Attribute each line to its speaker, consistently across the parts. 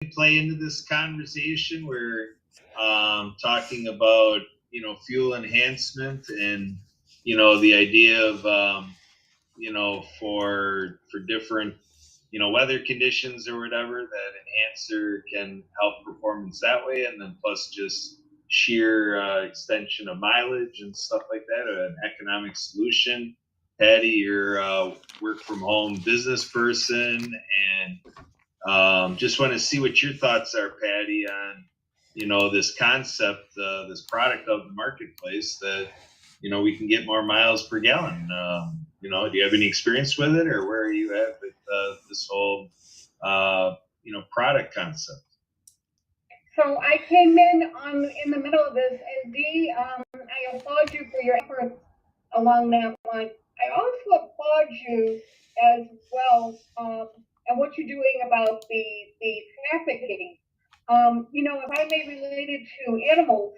Speaker 1: play into this conversation? We're talking about fuel enhancement and the idea of for different weather conditions or whatever, that enhancer can help performance that way, and then plus just sheer extension of mileage and stuff like that, an economic solution. Patty, you're a work from home business person, and just want to see what your thoughts are, Patty, on this concept, this product of the marketplace, that we can get more miles per gallon. Do you have any experience with it, or where are you at with this whole product concept?
Speaker 2: So I came in the middle of this, and Dee, I applaud you for your efforts along that line. I also applaud you as well, and what you're doing about the trafficking. If I may relate it to animals,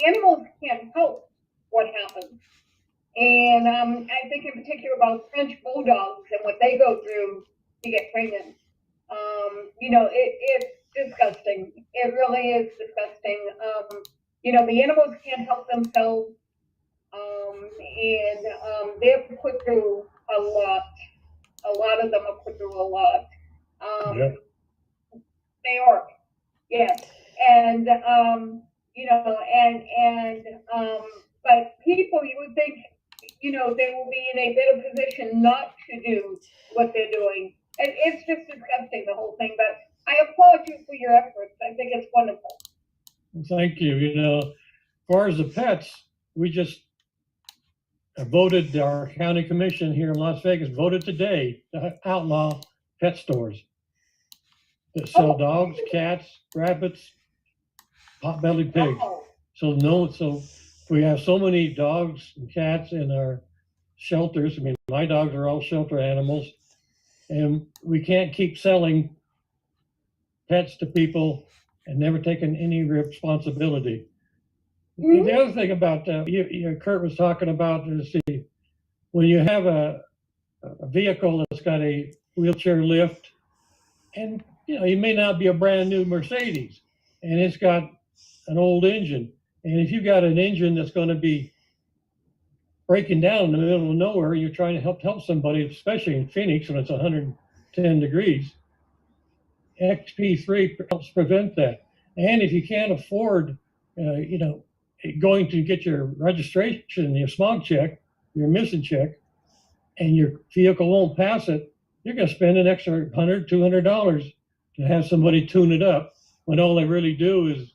Speaker 2: animals can't help what happens. And I think in particular about French bulldogs and what they go through to get pregnant. It's disgusting. It really is disgusting. The animals can't help themselves, and they're put through a lot. A lot of them are put through a lot.
Speaker 3: Yep.
Speaker 2: They are, yes, and but people, you would think, they will be in a better position not to do what they're doing. And it's just disgusting, the whole thing. But I applaud you for your efforts. I think it's wonderful.
Speaker 3: Thank you. As far as the pets, we just voted, our county commission here in Las Vegas voted today to outlaw pet stores that sell dogs, cats, rabbits, pot-bellied pigs.
Speaker 2: Oh.
Speaker 3: So we have so many dogs and cats in our shelters. I mean, my dogs are all shelter animals, and we can't keep selling pets to people and never taking any responsibility. Mm-hmm. The other thing about Kurt was talking about is when you have a vehicle that's got a wheelchair lift, and it may not be a brand new Mercedes, and it's got an old engine. And if you've got an engine that's going to be breaking down in the middle of nowhere, you're trying to help somebody, especially in Phoenix when it's 110 degrees, XP3 helps prevent that. And if you can't afford, going to get your registration, your smog check, your emission check, and your vehicle won't pass it, you're going to spend an extra $100, $200 to have somebody tune it up, when all they really do is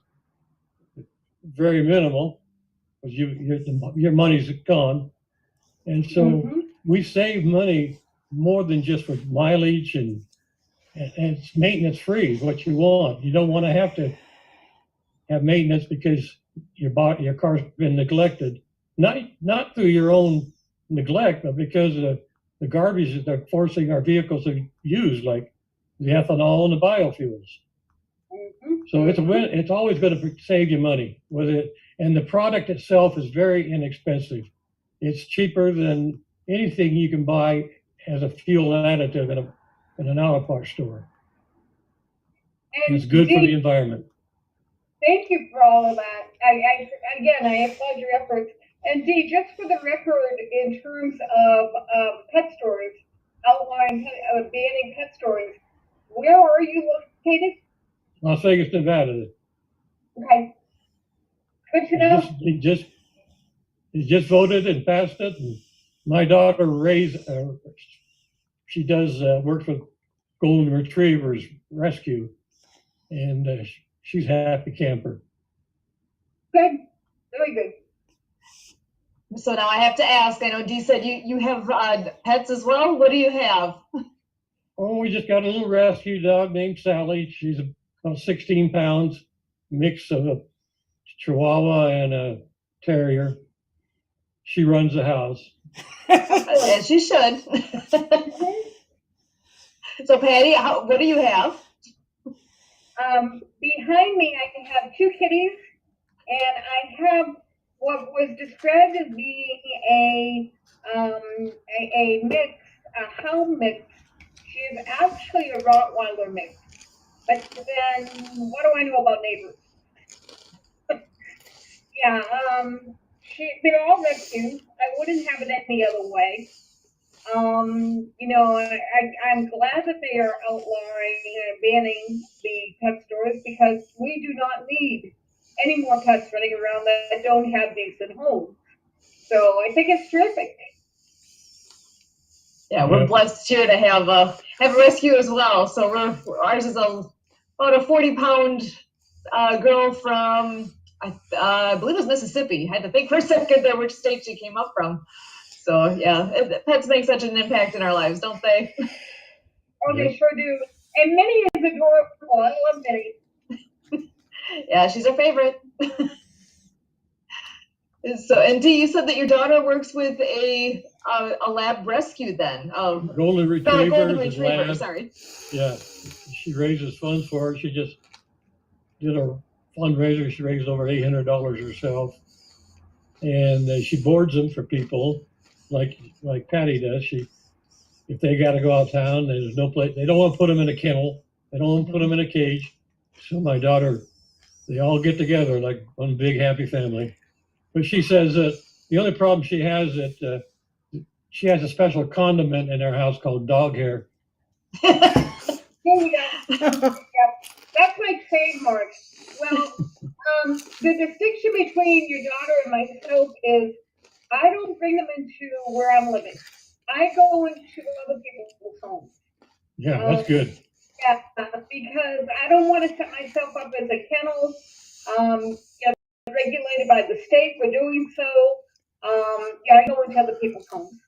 Speaker 3: very minimal, because your money's gone. And so we save money more than just for mileage, and it's maintenance free, what you want. You don't want to have maintenance because your car's been neglected, not through your own neglect, but because of the garbage that they're forcing our vehicles to use, like the ethanol and the biofuels. So it's always going to save you money with it. And the product itself is very inexpensive. It's cheaper than anything you can buy as a fuel additive in an auto parts store. And it's good for the environment.
Speaker 2: Thank you for all of that. I applaud your efforts. And Dee, just for the record, in terms of pet stores, banning pet stores, where are you located?
Speaker 3: Las Vegas, Nevada.
Speaker 2: Okay. Good to know.
Speaker 3: It just voted and passed it. And my daughter she does work for Golden Retrievers Rescue, and she's a happy camper.
Speaker 2: Good. Very good.
Speaker 4: So now I have to ask, I know Dee said you have pets as well. What do you have?
Speaker 3: Oh, we just got a little rescue dog named Sally. She's about 16 pounds, mix of a Chihuahua and a Terrier. She runs the house.
Speaker 4: As she should. So Patty, what do you have?
Speaker 2: Behind me, I have two kitties, and I have what was described as being a mix, a hound mix. She's actually a Rottweiler mix. But then, what do I know about neighbors? Yeah, they're all rescues. I wouldn't have it any other way. You know, I'm glad that they are outlawing and banning the pet stores because we do not need any more pets running around that don't have decent homes. So I think it's terrific.
Speaker 4: Yeah, we're blessed here to have a rescue as well. So ours is about a 40-pound girl from I believe it was Mississippi. I had to think for a second there which state she came up from. So yeah, pets make such an impact in our lives, don't they?
Speaker 2: Oh, they sure do. And Minnie is adorable. I love Minnie.
Speaker 4: Yeah, she's our favorite. So, and Dee, you said that your daughter works with a lab rescue then.
Speaker 3: Golden retriever.
Speaker 4: Golden retriever, sorry.
Speaker 3: Yeah, she raises funds for it. She just did a fundraiser. She raised over $800 herself, and she boards them for people, like Patty does. If they got to go out of town, there's no place. They don't want to put them in a kennel. They don't want to put them in a cage. So my daughter, they all get together like one big happy family. But she says that the only problem she has that she has a special condiment in her house called dog hair.
Speaker 2: Yeah. That's my trademark. Well, the distinction between your daughter and myself is I don't bring them into where I'm living. I go into other people's homes.
Speaker 3: Yeah, that's good.
Speaker 2: Yeah, because I don't want to set myself up as a kennel. Yeah, regulated by the state for doing so. Yeah, I go into other people's homes.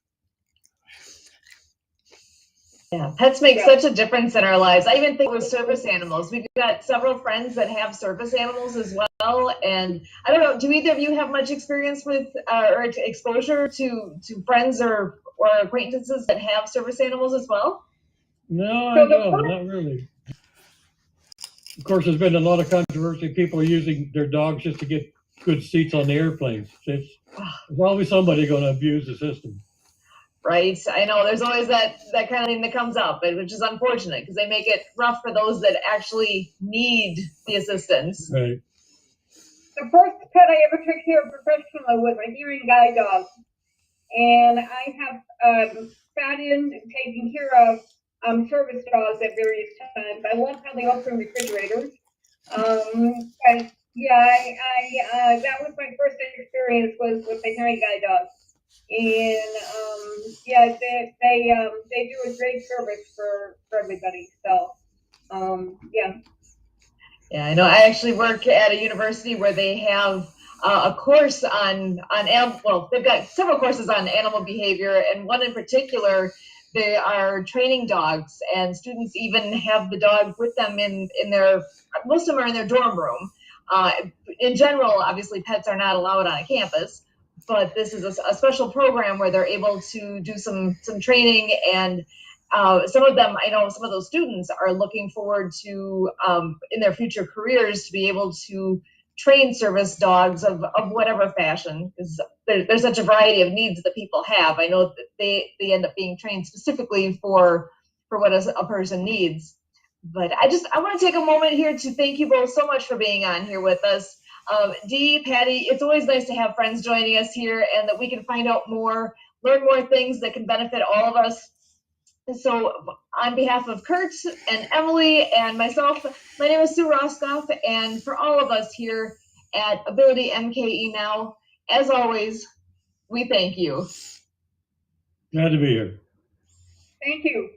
Speaker 4: Yeah, pets make such a difference in our lives. I even think with service animals. We've got several friends that have service animals as well. And I don't know, do either of you have much experience with or exposure to friends or acquaintances that have service animals as well?
Speaker 3: No, I don't, not really. Of course, there's been a lot of controversy. People are using their dogs just to get good seats on the airplanes. There's always somebody going to abuse the system.
Speaker 4: Right. I know there's always that kind of thing that comes up, which is unfortunate because they make it rough for those that actually need the assistance.
Speaker 3: Right.
Speaker 2: The first pet I ever took care of professionally was a hearing guide dog. And I have sat in and taken care of service dogs at various times. I love how they open refrigerators. And yeah, that was my first experience was with the hearing guide dog. And yeah, they do a great service for everybody. So yeah.
Speaker 4: Yeah, I know. I actually work at a university where they have a course on well, they've got several courses on animal behavior, and one in particular, they are training dogs, and students even have the dog with them in their. Most of them are in their dorm room. In general, obviously, pets are not allowed on a campus, but this is a special program where they're able to do some training, and some of them, I know some of those students are looking forward to in their future careers to be able to train service dogs of whatever fashion, because there's such a variety of needs that people have. I know that they end up being trained specifically for what a person needs. But I want to take a moment here to thank you both so much for being on here with us. Dee, Patty, it's always nice to have friends joining us here and that we can find out more, learn more things that can benefit all of us. So on behalf of Kurt and Emily and myself, my name is Sue Roskoff, and for all of us here at AbilityMKE Now, as always, we thank you.
Speaker 3: Glad to be here.
Speaker 2: Thank you.